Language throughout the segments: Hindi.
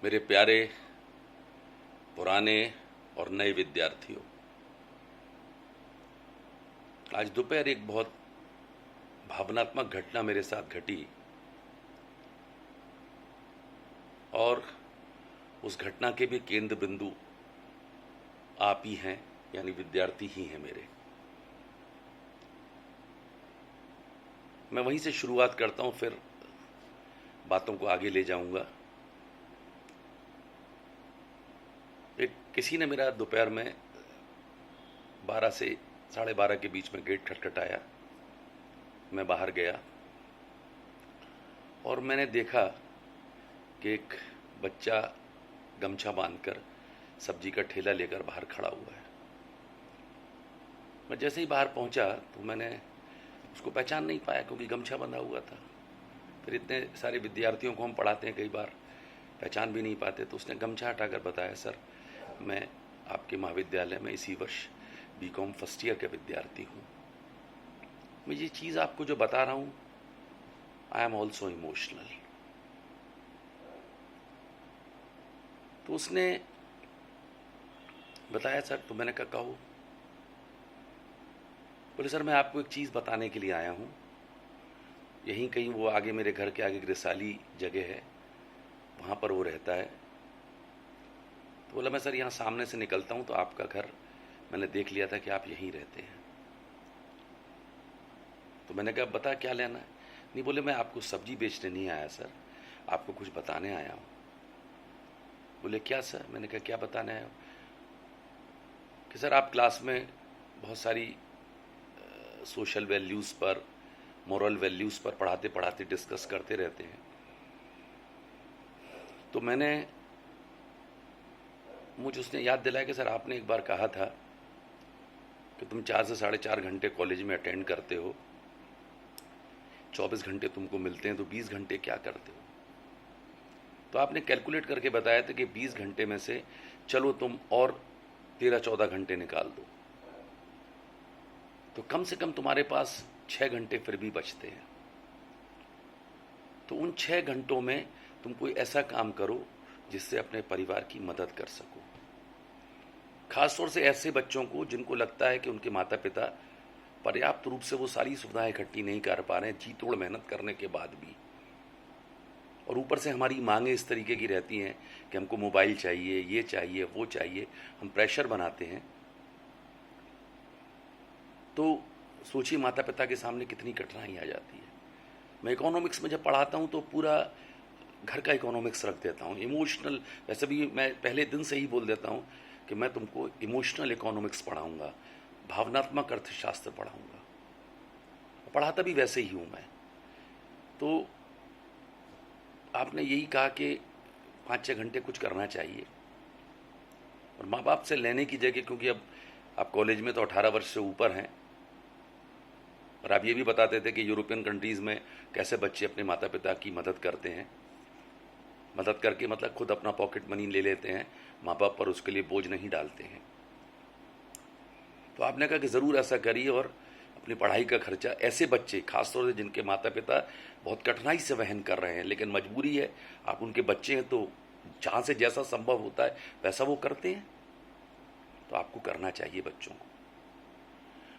मेरे प्यारे पुराने और नए विद्यार्थियों, आज दोपहर एक बहुत भावनात्मक घटना मेरे साथ घटी और उस घटना के भी केंद्र बिंदु आप ही हैं, यानी विद्यार्थी ही हैं मेरे। मैं वहीं से शुरुआत करता हूं, फिर बातों को आगे ले जाऊंगा। किसी ने मेरा दोपहर में 12 से 12:30 के बीच में गेट खटखटाया। मैं बाहर गया और मैंने देखा कि एक बच्चा गमछा बांधकर सब्जी का ठेला लेकर बाहर खड़ा हुआ है। मैं जैसे ही बाहर पहुंचा तो मैंने उसको पहचान नहीं पाया, क्योंकि गमछा बंधा हुआ था। फिर इतने सारे विद्यार्थियों को हम पढ़ाते हैं, कई बार पहचान भी नहीं पाते, तो उसने गमछा हटाकर बताया, सर मैं आपके महाविद्यालय में इसी वर्ष बीकॉम फर्स्ट ईयर का विद्यार्थी हूँ। मैं ये चीज़ आपको जो बता रहा हूँ, आई एम ऑल्सो इमोशनल। तो उसने बताया, सर, तो मैंने कहा कहो। बोले, सर मैं आपको एक चीज़ बताने के लिए आया हूँ। यहीं कहीं वो आगे, मेरे घर के आगे रिसाली जगह है, वहाँ पर वो रहता है। तो बोला, मैं सर यहाँ सामने से निकलता हूँ तो आपका घर मैंने देख लिया था कि आप यहीं रहते हैं। तो मैंने कहा, बता क्या लेना है। नहीं, बोले मैं आपको सब्जी बेचने नहीं आया सर, आपको कुछ बताने आया हूँ। बोले क्या सर। मैंने कहा, क्या बताने आया हो। कि सर आप क्लास में बहुत सारी सोशल वैल्यूज़ पर, मोरल वैल्यूज़ पर पढ़ाते पढ़ाते डिस्कस करते रहते हैं। तो मुझे उसने याद दिलाया कि सर आपने एक बार कहा था कि तुम 4 से 4.5 घंटे कॉलेज में अटेंड करते हो, 24 घंटे तुमको मिलते हैं, तो 20 घंटे क्या करते हो। तो आपने कैलकुलेट करके बताया था कि 20 घंटे में से चलो तुम और 13-14 घंटे निकाल दो, तो कम से कम तुम्हारे पास 6 घंटे फिर भी बचते हैं। तो उन 6 घंटों में तुम कोई ऐसा काम करो जिससे अपने परिवार की मदद कर सको। खासतौर से ऐसे बच्चों को जिनको लगता है कि उनके माता पिता पर्याप्त रूप से वो सारी सुविधाएं इकट्ठी नहीं कर पा रहे हैं, जी तोड़ मेहनत करने के बाद भी। और ऊपर से हमारी मांगें इस तरीके की रहती हैं कि हमको मोबाइल चाहिए, ये चाहिए, वो चाहिए, हम प्रेशर बनाते हैं। तो सोचिए माता पिता के सामने कितनी कठिनाई आ जाती है। मैं इकोनॉमिक्स में जब पढ़ाता हूँ तो पूरा घर का इकोनॉमिक्स रख देता हूँ। इमोशनल, वैसे भी मैं पहले दिन से ही बोल देता हूँ कि मैं तुमको इमोशनल इकोनॉमिक्स पढ़ाऊँगा, भावनात्मक अर्थशास्त्र पढ़ाऊँगा। पढ़ाता भी वैसे ही हूँ मैं। तो आपने यही कहा कि 5-6 घंटे कुछ करना चाहिए, और माँ बाप से लेने की जगह, क्योंकि अब आप कॉलेज में तो 18 वर्ष से ऊपर हैं, और आप ये भी बताते थे कि यूरोपियन कंट्रीज़ में कैसे बच्चे अपने माता पिता की मदद करते हैं। मदद करके मतलब खुद अपना पॉकेट मनी ले लेते हैं, माँ बाप पर उसके लिए बोझ नहीं डालते हैं। तो आपने कहा कि ज़रूर ऐसा करिए, और अपनी पढ़ाई का खर्चा ऐसे बच्चे, खासतौर से जिनके माता पिता बहुत कठिनाई से वहन कर रहे हैं, लेकिन मजबूरी है, आप उनके बच्चे हैं, तो जहाँ से जैसा संभव होता है वैसा वो करते हैं, तो आपको करना चाहिए बच्चों को।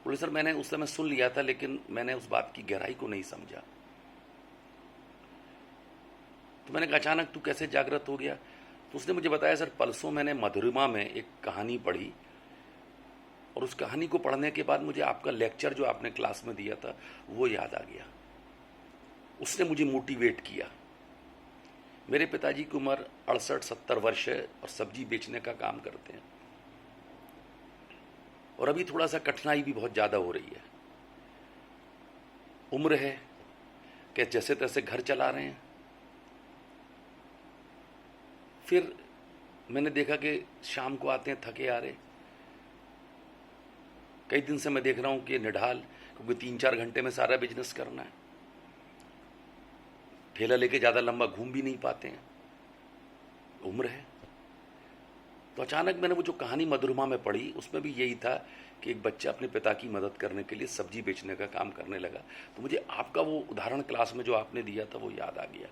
बोले, सर मैंने उस समय सुन लिया था, लेकिन मैंने उस बात की गहराई को नहीं समझा। तो मैंने कहा, अचानक तू कैसे जागृत हो गया। तो उसने मुझे बताया, सर परसों मैंने मधुरिमा में एक कहानी पढ़ी, और उस कहानी को पढ़ने के बाद मुझे आपका लेक्चर जो आपने क्लास में दिया था वो याद आ गया। उसने मुझे मोटिवेट किया। मेरे पिताजी की उम्र 68-70 वर्ष है, और सब्जी बेचने का काम करते हैं, और अभी थोड़ा सा कठिनाई भी बहुत ज़्यादा हो रही है। उम्र है कि जैसे तैसे घर चला रहे हैं। फिर मैंने देखा कि शाम को आते हैं थके आ रहे। कई दिन से मैं देख रहा हूँ कि निढाल, क्योंकि 3-4 घंटे में सारा बिजनेस करना है, ठेला लेके ज़्यादा लंबा घूम भी नहीं पाते हैं, उम्र है। तो अचानक मैंने वो जो कहानी मधुरिमा में पढ़ी, उसमें भी यही था कि एक बच्चा अपने पिता की मदद करने के लिए सब्जी बेचने का काम करने लगा। तो मुझे आपका वो उदाहरण क्लास में जो आपने दिया था वो याद आ गया।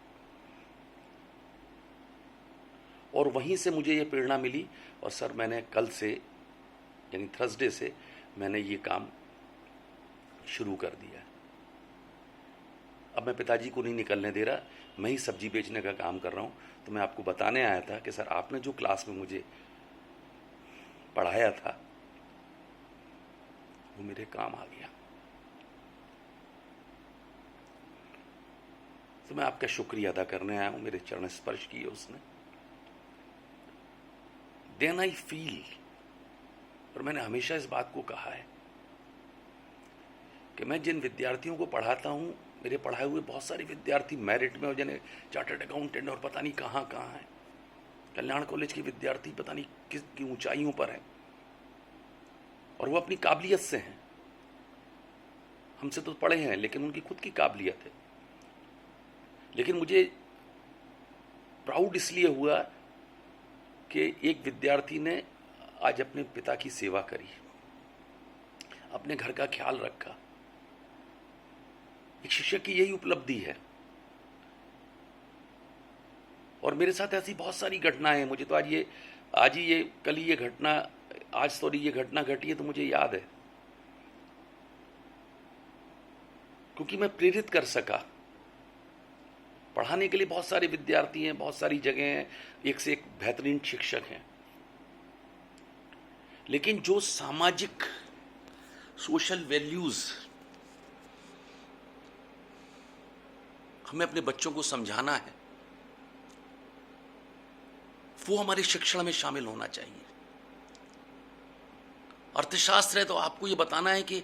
और वहीं से मुझे ये प्रेरणा मिली। और सर मैंने कल से यानी थर्सडे से मैंने ये काम शुरू कर दिया। अब मैं पिताजी को नहीं निकलने दे रहा, मैं ही सब्जी बेचने का काम कर रहा हूँ। तो मैं आपको बताने आया था कि सर आपने जो क्लास में मुझे पढ़ाया था वो मेरे काम आ गया। तो मैं आपका शुक्रिया अदा करने आया हूँ, मेरे चरण स्पर्श किए उसने। देन आई फील, और मैंने हमेशा इस बात को कहा है कि मैं जिन विद्यार्थियों को पढ़ाता हूँ, मेरे पढ़ाए हुए बहुत सारे विद्यार्थी मेरिट में और जिन्हें चार्टर्ड अकाउंटेंट और पता नहीं कहाँ कहाँ हैं। कल्याण कॉलेज के विद्यार्थी पता नहीं किस की ऊंचाइयों पर हैं, और वो अपनी काबिलियत से हैं। हमसे तो पढ़े हैं लेकिन उनकी खुद की काबिलियत है। लेकिन मुझे प्राउड इसलिए हुआ कि एक विद्यार्थी ने आज अपने पिता की सेवा करी, अपने घर का ख्याल रखा। एक शिक्षक की यही उपलब्धि है। और मेरे साथ ऐसी बहुत सारी घटनाएं हैं। मुझे तो कल ही ये घटना, आज सॉरी ये घटना घटी है तो मुझे याद है, क्योंकि मैं प्रेरित कर सका। पढ़ाने के लिए बहुत सारे विद्यार्थी हैं, बहुत सारी जगह हैं, एक से एक बेहतरीन शिक्षक हैं, लेकिन जो सामाजिक सोशल वैल्यूज हमें अपने बच्चों को समझाना है, वो हमारे शिक्षण में शामिल होना चाहिए। अर्थशास्त्र है तो आपको ये बताना है कि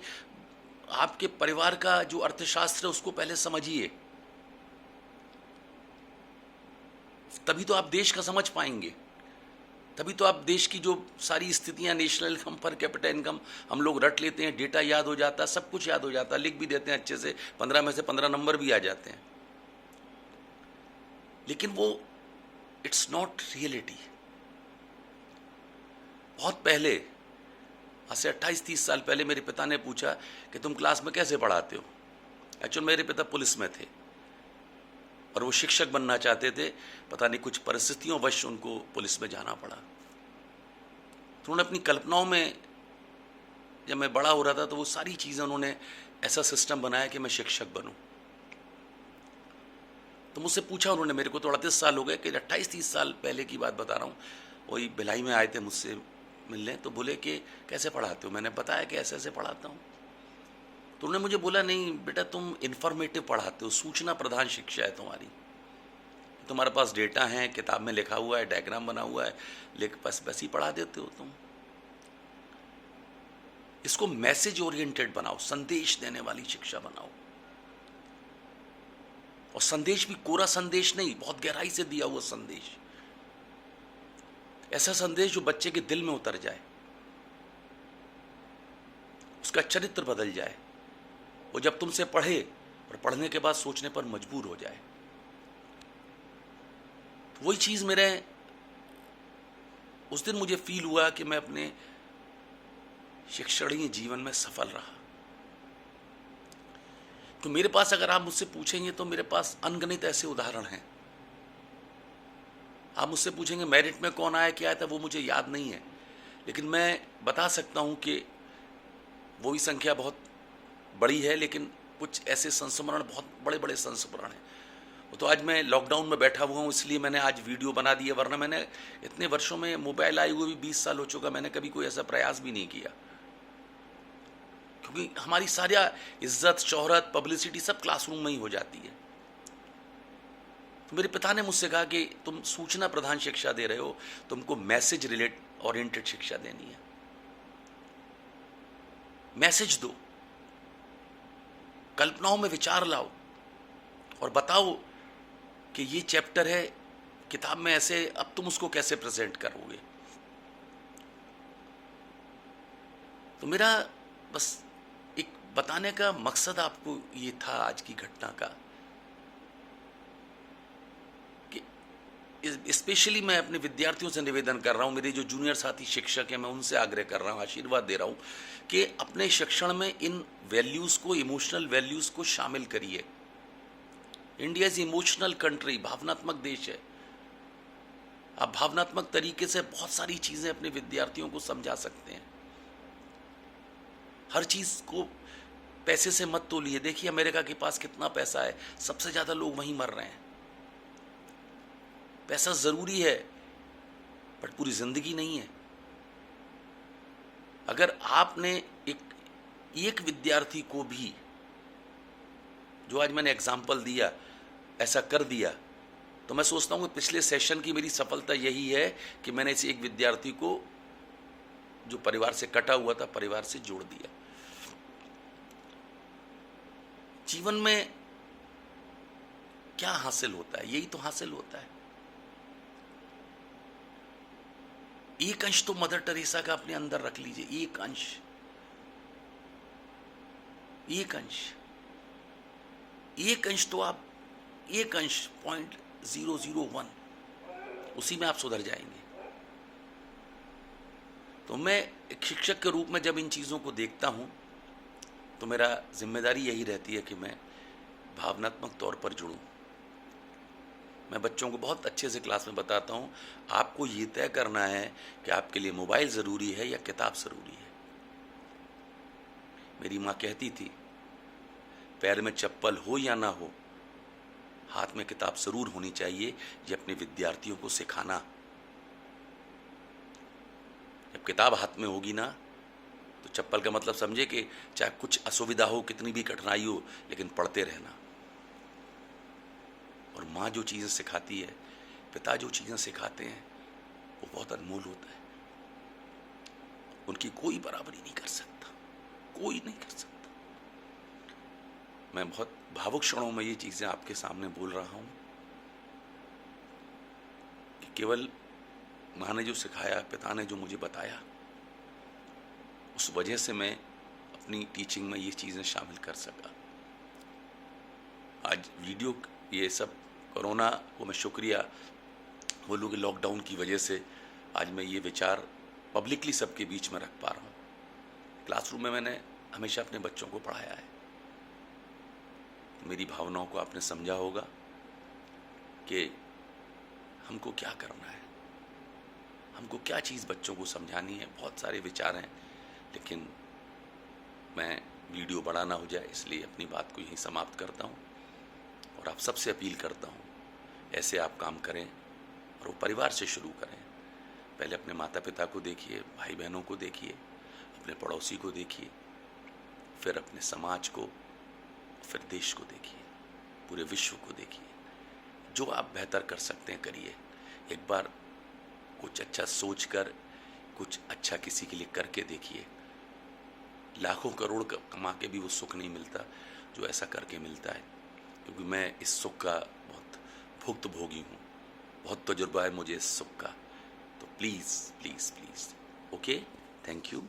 आपके परिवार का जो अर्थशास्त्र है उसको पहले समझिए, तभी तो आप देश का समझ पाएंगे। तभी तो आप देश की जो सारी स्थितियां, national income per capita income हम लोग रट लेते हैं, डेटा याद हो जाता है, सब कुछ याद हो जाता है, लिख भी देते हैं अच्छे से, 15 में से 15 नंबर भी आ जाते हैं, लेकिन वो इट्स नॉट रियलिटी। बहुत पहले, आज से 28-30 साल पहले मेरे पिता ने पूछा कि तुम क्लास में कैसे पढ़ाते हो। एक्चुअली मेरे पिता पुलिस में थे और वो शिक्षक बनना चाहते थे, पता नहीं कुछ परिस्थितियों वश उनको पुलिस में जाना पड़ा। तो उन्होंने अपनी कल्पनाओं में, जब मैं बड़ा हो रहा था तो वो सारी चीज़ें उन्होंने ऐसा सिस्टम बनाया कि मैं शिक्षक बनूं। तो मुझसे पूछा उन्होंने, मेरे को तो 38 साल हो गए, कि 28-30 साल पहले की बात बता रहा हूँ। वही भिलाई में आए थे मुझसे मिलने, तो बोले कि कैसे पढ़ाते हो। मैंने बताया कि ऐसे ऐसे पढ़ाता हूँ। तो उन्होंने मुझे बोला, नहीं बेटा तुम इन्फॉर्मेटिव पढ़ाते हो, सूचना प्रधान शिक्षा है तुम्हारी। तुम्हारे पास डेटा है, किताब में लिखा हुआ है, डायग्राम बना हुआ है, लेकिन बस वैसे ही पढ़ा देते हो तुम। इसको मैसेज ओरिएंटेड बनाओ, संदेश देने वाली शिक्षा बनाओ। और संदेश भी कोरा संदेश नहीं, बहुत गहराई से दिया हुआ संदेश, ऐसा संदेश जो बच्चे के दिल में उतर जाए, उसका चरित्र बदल जाए, वो जब तुमसे पढ़े और पढ़ने के बाद सोचने पर मजबूर हो जाए। वही चीज मेरे उस दिन मुझे फील हुआ कि मैं अपने शिक्षणीय जीवन में सफल रहा। तो मेरे पास, अगर आप मुझसे पूछेंगे तो मेरे पास अनगिनत ऐसे उदाहरण हैं। आप मुझसे पूछेंगे मेरिट में कौन आया, क्या आया था, वो मुझे याद नहीं है, लेकिन मैं बता सकता हूं कि वो भी संख्या बहुत बड़ी है, लेकिन कुछ ऐसे संस्मरण, बहुत बड़े बड़े संस्मरण हैं। वो तो आज मैं लॉकडाउन में बैठा हुआ हूँ इसलिए मैंने आज वीडियो बना दी है, वरना मैंने इतने वर्षों में, मोबाइल आए हुए भी 20 साल हो चुका, मैंने कभी कोई ऐसा प्रयास भी नहीं किया। क्योंकि हमारी सारी इज्जत, शोहरत, पब्लिसिटी सब क्लासरूम में ही हो जाती है। तो मेरे पिता ने मुझसे कहा कि तुम सूचना प्रधान शिक्षा दे रहे हो, तुमको मैसेज रिलेट ओरिएंटेड शिक्षा देनी है। मैसेज दो, कल्पनाओं में विचार लाओ और बताओ कि ये चैप्टर है किताब में ऐसे, अब तुम उसको कैसे प्रेजेंट करोगे। तो मेरा बस एक बताने का मकसद आपको ये था आज की घटना का, कि स्पेशली मैं अपने विद्यार्थियों से निवेदन कर रहा हूँ, मेरे जो जूनियर साथी शिक्षक हैं, मैं उनसे आग्रह कर रहा हूँ, आशीर्वाद दे रहा हूँ कि अपने शिक्षण में इन वैल्यूज़ को, इमोशनल वैल्यूज़ को शामिल करिए। इंडिया इज इमोशनल कंट्री, भावनात्मक देश है। आप भावनात्मक तरीके से बहुत सारी चीज़ें अपने विद्यार्थियों को समझा सकते हैं। हर चीज़ को पैसे से मत तोलिए। देखिए अमेरिका के पास कितना पैसा है, सबसे ज़्यादा लोग वहीं मर रहे हैं। पैसा ज़रूरी है, बट पूरी ज़िंदगी नहीं है। अगर आपने एक विद्यार्थी को भी, जो आज मैंने एग्जाम्पल दिया, ऐसा कर दिया, तो मैं सोचता हूँ कि पिछले सेशन की मेरी सफलता यही है कि मैंने इस एक विद्यार्थी को, जो परिवार से कटा हुआ था, परिवार से जोड़ दिया। जीवन में क्या हासिल होता है? यही तो हासिल होता है। एक अंश तो मदर टेरेसा का अपने अंदर रख लीजिए, एक अंश, एक अंश, एक अंश तो आप, एक अंश 0.001, उसी में आप सुधर जाएंगे। तो मैं एक शिक्षक के रूप में जब इन चीज़ों को देखता हूँ, तो मेरा जिम्मेदारी यही रहती है कि मैं भावनात्मक तौर पर जुड़ूं। मैं बच्चों को बहुत अच्छे से क्लास में बताता हूँ, आपको ये तय करना है कि आपके लिए मोबाइल ज़रूरी है या किताब ज़रूरी है। मेरी माँ कहती थी, पैर में चप्पल हो या ना हो, हाथ में किताब ज़रूर होनी चाहिए। ये अपने विद्यार्थियों को सिखाना। जब किताब हाथ में होगी ना, तो चप्पल का मतलब समझे कि चाहे कुछ असुविधा हो, कितनी भी कठिनाई हो, लेकिन पढ़ते रहना। और माँ जो चीज़ें सिखाती है, पिता जो चीज़ें सिखाते हैं, वो बहुत अनमोल होता है। उनकी कोई बराबरी नहीं कर सकता, कोई नहीं कर सकता। मैं बहुत भावुक क्षणों में ये चीज़ें आपके सामने बोल रहा हूँ कि केवल माँ ने जो सिखाया, पिता ने जो मुझे बताया, उस वजह से मैं अपनी टीचिंग में ये चीज़ें शामिल कर सका। आज वीडियो, ये सब कोरोना को मैं शुक्रिया बोलूँ कि लॉकडाउन की वजह से आज मैं ये विचार पब्लिकली सबके बीच में रख पा रहा हूँ। क्लासरूम में मैंने हमेशा अपने बच्चों को पढ़ाया है। मेरी भावनाओं को आपने समझा होगा कि हमको क्या करना है, हमको क्या चीज़ बच्चों को समझानी है। बहुत सारे विचार हैं, लेकिन मैं वीडियो बड़ा ना हो जाए, इसलिए अपनी बात को यहीं समाप्त करता हूँ। और आप सबसे अपील करता हूँ, ऐसे आप काम करें और वो परिवार से शुरू करें। पहले अपने माता पिता को देखिए, भाई बहनों को देखिए, अपने पड़ोसी को देखिए, फिर अपने समाज को, फिर देश को देखिए, पूरे विश्व को देखिए। जो आप बेहतर कर सकते हैं करिए। एक बार कुछ अच्छा सोचकर, कुछ अच्छा किसी के लिए करके देखिए। लाखों करोड़ कमा के भी वो सुख नहीं मिलता जो ऐसा करके मिलता है। क्योंकि मैं इस सुख का बहुत भुक्तभोगी हूँ, बहुत तजुर्बा है मुझे इस सुख का। तो please please please, okay, thank you.